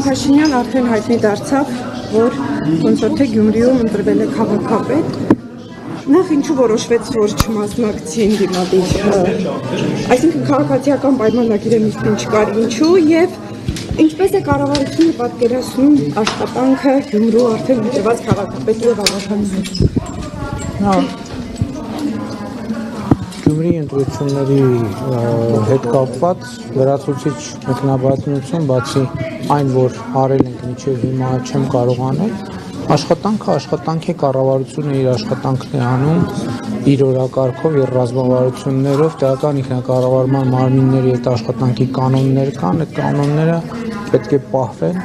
Պարոն Փաշինյան արդեն հայտնի դարձավ, որ ոնց որ թե Գյումրիում ընտրվել է քաղաքապետ, նախ ինչու որոշվեց, որ չմասնակցի ընդդիմադիր, այսինքն քաղաքացիական պայմանագիրը միշտ չկար, ինչու եւ ինչպես է կառավարությունը պատկերացնում աշխատանքը Գյումրու արդեն ընտրված քաղաքապետի եւ ավականների։ Գյումրի ընտրությունների հետ կապված լրացուցիչ մեկնաբանություն, բացի այն, որ արել ենք մինչև հիմա չեմ կարող անել, աշխատանք է, կառավարությունը իր աշխատանքն է անում իր օրակարգով եւ ռազմավարություններով, տեղական ինքնակառավարման մարմինների հետ աշխատանքի կանոններ կան, այդ կանոնները պետք է պահվեն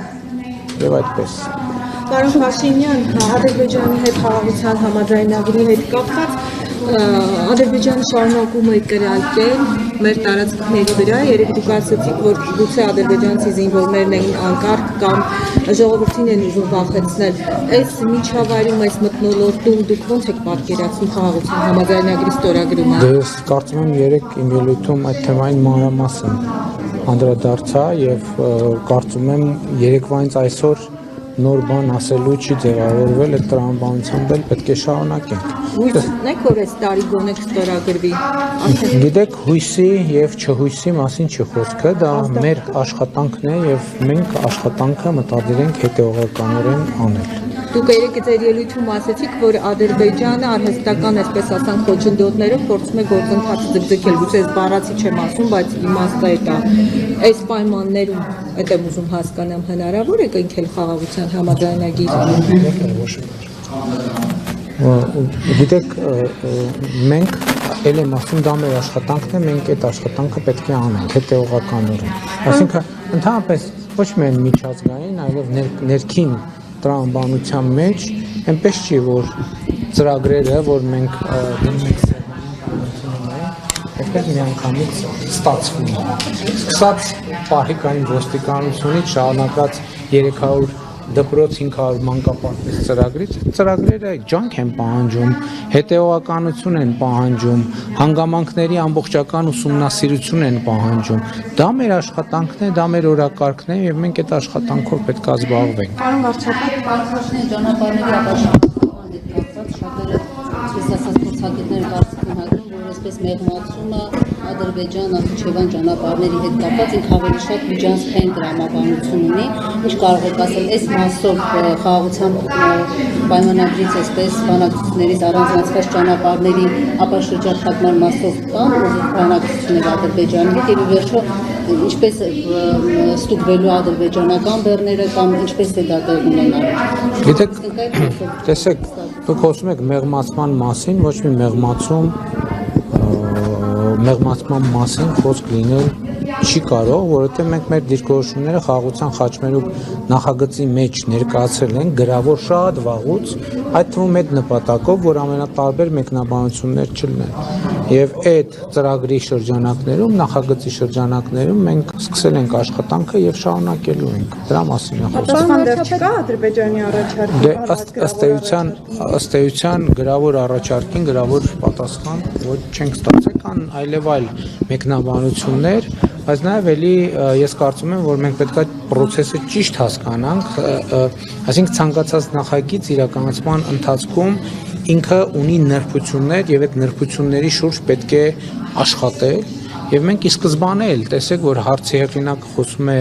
եւ այդպես։ Պարոն Փաշինյան, Ադրբեջանի հետ խաղաղության համաձայնագրի հետ կապված Ադրբեջանը շարունակում է կրակել մեր տարածքների վրա, երեք դուք ասացիք, որ գուցե ադրբեջանցի զինվորներն են անկարգ կամ ժողովրդին են ուզում վախեցնել։ Այս միջավայրում, այս մթնոլորտում դուք ոնց եք պատկերացնում խաղաղության համաձայնագրի ստորագրումը։ Ես կարծում եմ երեք իմ ելույթում այդ թեմային մանրամասն անդրադարձա եւ կարծում եմ երեկվանից այսօր նոր բան ասելու չի ձևավորվել, այդ տրամաբանությամբ էլ պետք է շարունակենք։ Հույսնեք, որ այս տարի գոնե կստորագրվի։ Գիտեք, հույսի եւ չհույսի մասին չի խոսքը, դա մեր աշխատանքն է եւ մենք աշխատանքը մտադիր ենք հետեւողականորեն անել։ Դուք երեք ձեր ելույթում ասացիք, որ Ադրբեջանը արհեստական, այսպես ասենք, խոչընդոտներով փորձում է գործընթացը ձգձգել, գուցե այս բառացի չեմ ասում, բայց իմաստը է դա։ Այս պայմաններում, այդ եմ ուզում հասկանամ, հնարավոր է կնքել խաղաղության համաձայնագիր։ Գիտեք, մենք ել եմ ասում, դա մեր աշխատանքն է, մենք այդ աշխատանքը պետք է անենք հետեւողականորեն։ Այսինքն, ընդհանրապես ոչ միայն միջազգային, այլև ներքին տրամաբանության մեջ այնպես չի, որ ծրագրերը, որ մենք այդպես միանգամից ստացվում է։ Սկսած պահիկային ոստիկանությունից շարունակած 300 դպրոց 500 մանկապարտեզ ծրագրից, ծրագրերը ջանք են պահանջում, հետեւողականություն են պահանջում, հանգամանքների ամբողջական ուսումնասիրություն են պահանջում։ Դա մեր աշխատանքն է, դա մեր օրակարգն է եւ մենք այդ աշխատանքով պետք է զբաղվենք։ Պարոն վարչապետ, Պարոն ճանապարհների ապաշխարման հետ կապված շատերը փորձագետներ կարծիք են հայտնում, որ այսպես մեղմացումը Ադրբեջան-Նախիջևան ճանապարհների հետ կապված ինքը ավելի շատ միջանցքային տրամաբանություն ունի, ինչ կարող եք ասել, այս մասով խաղաղության պայմանագրից այսպես բանակցություններից առանձնացված ճանապարհների ապաշրջափակման մասով կան բանակցություններ Ադրբեջանի հետ եւ ի վերջո ինչպես ստուգվելու ադրբեջանական բեռները կամ ինչպես է դա տեղ ունենալու։ Գիտեք, տեսեք, դուք խոսում եք մեղմացման մասին, ոչ մի մեղմացման մասին խոսք լինել չի կարող, որովհետև մենք մեր դիրքորոշումները խաղաղության խաչմերուկ նախագծի մեջ ներկայացրել ենք գրավոր շատ վաղուց, այդ թվում այդ նպատակով, որ ամենատարբեր մեկնաբանություններ չլինեն։ Եվ այդ ծրագրի շրջանակներում, նախագծի շրջանակներում մենք սկսել ենք աշխատանքը եւ շարունակելու ենք։ Դրա մասին է խոսքը։ Պատասխան դեռ չկա Ադրբեջանի առաջարկին։ Ըստ էության գրավոր առաջարկին գրավոր պատասխան ոչ չենք ստացել, կան այլև այլ մեկնաբանություններ, բայց նաև էլի ես կարծում եմ, որ մենք պետք է process-ը ճիշտ հասկանանք, այսինքն ցանկացած նախագիծ իրականացման ընթացքում ինքը ունի նրբություններ եւ այդ նրբությունների շուրջ պետք է աշխատել եւ մենք ի սկզբանե էլ տեսեք, որ հարցի հեղինակը խոսում է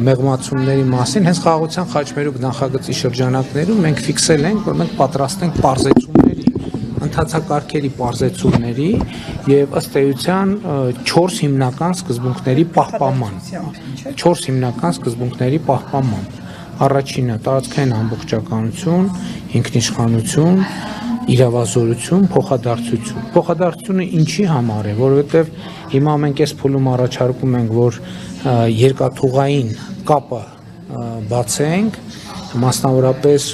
մեղմացումների մասին, հենց խաղաղության խաչմերուկ նախագծի շրջանակներում մենք ֆիքսել ենք, որ մենք պատրաստ ենք պարզեցումների, ընթացակարգերի պարզեցումների եւ ըստ էության 4 հիմնական սկզբունքների պահպանման։ Առաջինը տարածքային ամբողջականություն, ինքնիշխանություն, իրավազորություն, փոխադարձություն։ Փոխադարձությունը ինչի համար է, որովհետև հիմա մենք այս փուլում առաջարկում ենք, որ երկաթուղային կապը բացենք, մասնավորապես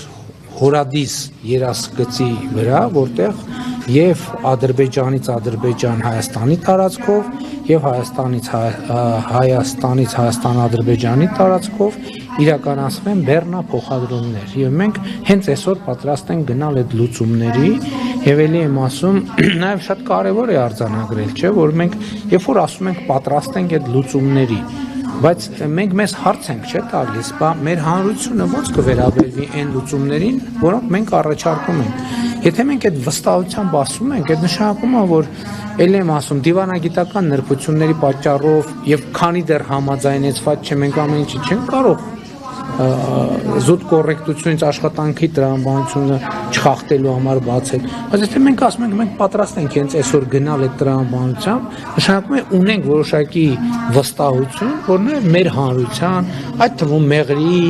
Հորադիս երասգծի վրա, որտեղ եւ Ադրբեջանից Ադրբեջան Հայաստանի տարածքով եւ Հայաստանից Հայաստան-Ադրբեջանի տարածքով իրականացվեն բեռնափոխադրումներ եւ մենք հենց այսօր պատրաստ ենք գնալ այդ լուծումների եւ ելի եմ ասում նաեւ շատ կարեւոր է արձանագրել, չէ, որ մենք երբ որ ասում ենք պատրաստ ենք այդ լուծումների Բայց մենք մեզ հարց ենք չէ տալիս, բա մեր հանրությունը ո՞նց կվերաբերվի այն լուծումներին, որոնք մենք առաջարկում ենք։ Եթե մենք այդ վստահությամբ ասում ենք, այդ նշանակում է, որ ել եմ ասում, դիվանագիտական նրբությունների պատճառով եւ քանի դեռ համաձայնեցված չէ, մենք ամեն ինչի չենք կարող զուտ կոռեկտությունից աշխատանքի տրամաբանությունը չխախտելու համար բացել։ Բայց եթե մենք ասում ենք, մենք պատրաստ ենք հենց այսօր գնալ այդ տրամաբանությամբ, նշանակում է ունենք որոշակի վստահություն, որ նաև մեր հանրության, այդ թվում Մեղրի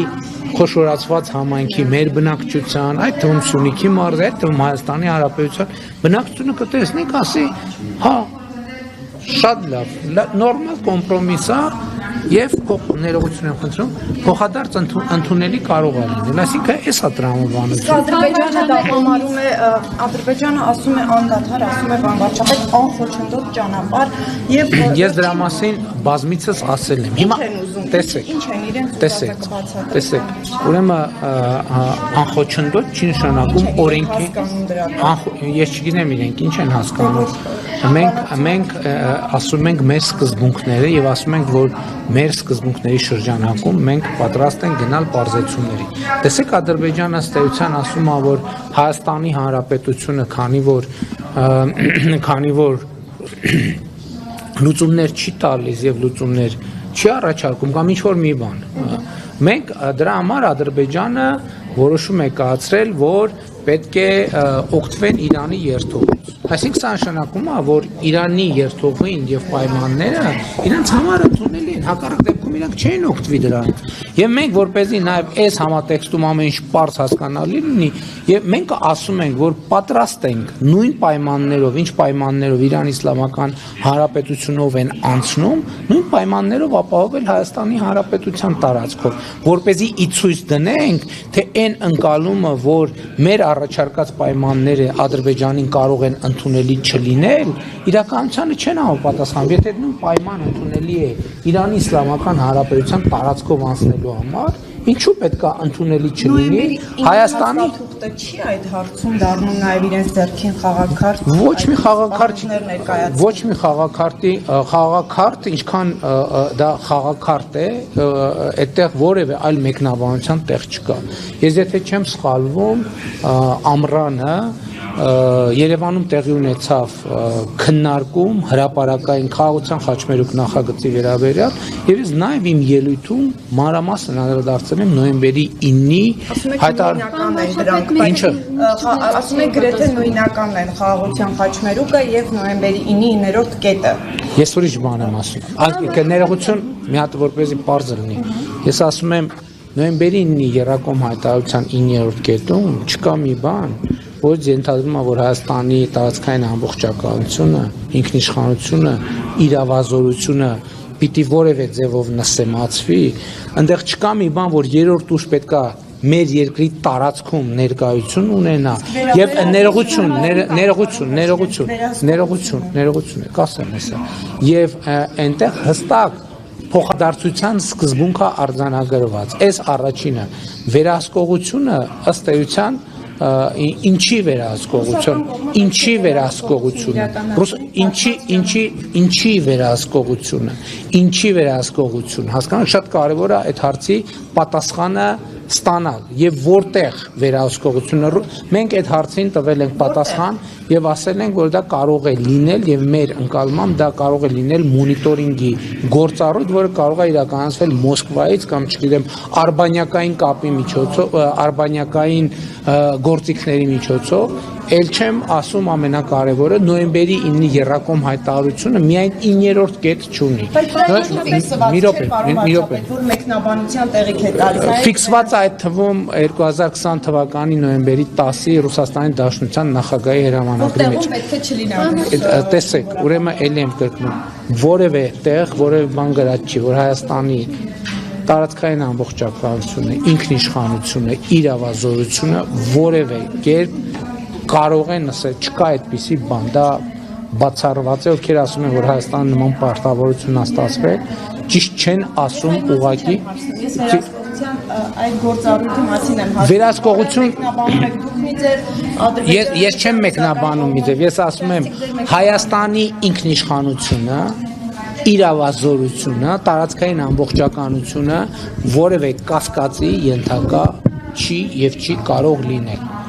խոշորացված համայնքի մեր բնակչության, այդ թվում Սյունիքի մարզի, այդ թվում Հայաստանի Հանրապետության բնակչությունը կտեսնենք, ասի, հա, շատ լավ, նորմալ կոմպրոմիս է եւ ներողություն եմ խնդրում, փոխադարձ ընդունելի կարող է լինել, այսինքն էս է տրամաբանությունը։ Ադրբեջանը դա համարում է, Ադրբեջանը ասում է անդադար, ասում է բանվարչապետ անխոչնդոտ ճանապարհ եւ ես դրա մասին բազմիցս ասել եմ։ Հիմա տեսեք, ինչ են իրենց տեսեք, ուրեմն անխոչնդոտ չի նշանակում օրենքի, ես չգիտեմ իրենք ինչ են հասկանում։ Մենք ասում ենք մեր սկզբունքները եւ ասում ենք, որ մեր սկզբունքների շրջանակում մենք պատրաստ ենք գնալ բարձեցումների։ Տեսեք, Ադրբեջանը ըստ էության ասում է, որ Հայաստանի Հանրապետությունը, քանի որ լուծումներ չի տալիս եւ լուծումներ չի առաջարկում կամ ինչ որ մի բան։ Մենք դրա համար Ադրբեջանը որոշում է կայացրել, որ պետք է օգտվեն Իրանի երթուղուց։ Այսինքն սա նշանակում է, որ Իրանի երթուղին եւ պայմանները իրանց համար ընդունելի են, հակառակ դեպքում իրանք չէին օգտվի դրանից։ Եվ մենք որպեսզի նաեւ այս համատեքստում ամեն ինչ པարզ հասկանալի լինի, եւ մենք ասում ենք, որ պատրաստ ենք նույն պայմաններով, ինչ պայմաններով Իրան Իսլամական Հանրապետությունով են անցնում, նույն պայմաններով ապահովել Հայաստանի Հանրապետության տարածքով, որպեսզի ի ցույց դնենք, թե այն ընկալումը, որ մեր առաջարկած պայմանները Ադրբեջանին կարող են ընդունելի չլինել, իրականությանը չեն համապատասխանում։ Եթե նույն պայման ընդունելի է Իրանի Իսլամական Հանրապետության տարածքով անցնելու համար, ինչու պետք է ընդունելի չլինի Հայաստանի չի այդ հարցում դառնում նաև իրենց ձեռքին խաղակարդ։ Ոչ մի խաղակարդ, ինչքան դա խաղակարդ է, այդտեղ որևէ այլ մեկնաբանության տեղ չկա։ Ես եթե չեմ սխալվում, Ամռանը Երևանում տեղի ունեցավ քննարկում հրապարակային խաղաղության խաչմերուկ նախագծի վերաբերյալ եւ ես նաեւ իմ ելույթում մանրամասն անդրադարձել եմ նոյեմբերի 9-ի հայտարարությունն են դրանք, ինչը ասում եք գրեթե նույնականն են խաղաղության խաչմերուկը եւ նոյեմբերի 9-ի 9-րդ կետը։ Ես ուրիշ բան եմ ասում։ Ներողություն, մի հատ որպեսզի པարզ լինի։ Ես ասում եմ նոյեմբերի 9-ի Երակոմ հայտարարության 9-րդ կետում չկա մի բան, որ ենթադրում է, որ Հայաստանի տարածքային ամբողջականությունը, ինքնիշխանությունը, իրավազորությունը պիտի որևէ ձևով նսեմացվի, այնտեղ չկա մի բան, որ երրորդ ուժ պետքա մեր երկրի տարածքում ներկայություն ունենա եւ ներողություն, կասեմ հեսա։ Եվ այնտեղ հստակ փոխադարձության սկզբունքը արձանագրված։ Այս առաջինը վերահսկողությունը ըստ էության ինչի վերահսկողությունը, հասկանալի շատ կարևոր է այդ հարցի պատասխանը ստանալ եւ որտեղ վերահսկողությունը մենք այդ հարցին տվել ենք պատասխան եւ ասել ենք, որ դա կարող է լինել եւ մեր ընկալմամբ դա կարող է լինել մոնիտորինգի գործառույթ, որը կարող է իրականացվել Մոսկվայից կամ չգիտեմ արբանյակային կապի միջոցով, արբանյակային գործիքների միջոցով, ել չեմ ասում ամենակարևորը նոյեմբերի 9-ի Երակոմ հայտարարությունը միայն 9-րդ կետ չունի։ Մի րոպե, որ մեկնաբանության տեղիք է տալիս։ Ֆիքսված այդ թվում 2020 թվականի նոյեմբերի 10-ի Ռուսաստանի Դաշնության նախագահի հրամանագրի մեջ։ Որտեղ պետք է չլինի։ Տեսեք, ուրեմն ելի եմ կրկնում, որևէ տեղ, որևէ բան գրած չի, որ Հայաստանի տարածքային ամբողջականությունը, ինքնիշխանությունը, իրավազորությունը որևէ կերպ կարող են ասել, չկա այդպիսի բան, դա բացառված է, ովքեր ասում են, որ Հայաստանը նման պարտավորություն է ստացվել, ճիշտ չեն ասում ուղղակի։ Այդ գործառույթի մասին եմ ասում։ Վերահսկողություն ես չեմ մեկնաբանում մի ձև, ես ասում եմ Հայաստանի ինքնիշխանությունը իրավազորությունը, տարածքային ամբողջականությունը որևէ կասկածի ենթակա չի եւ չի կարող լինել։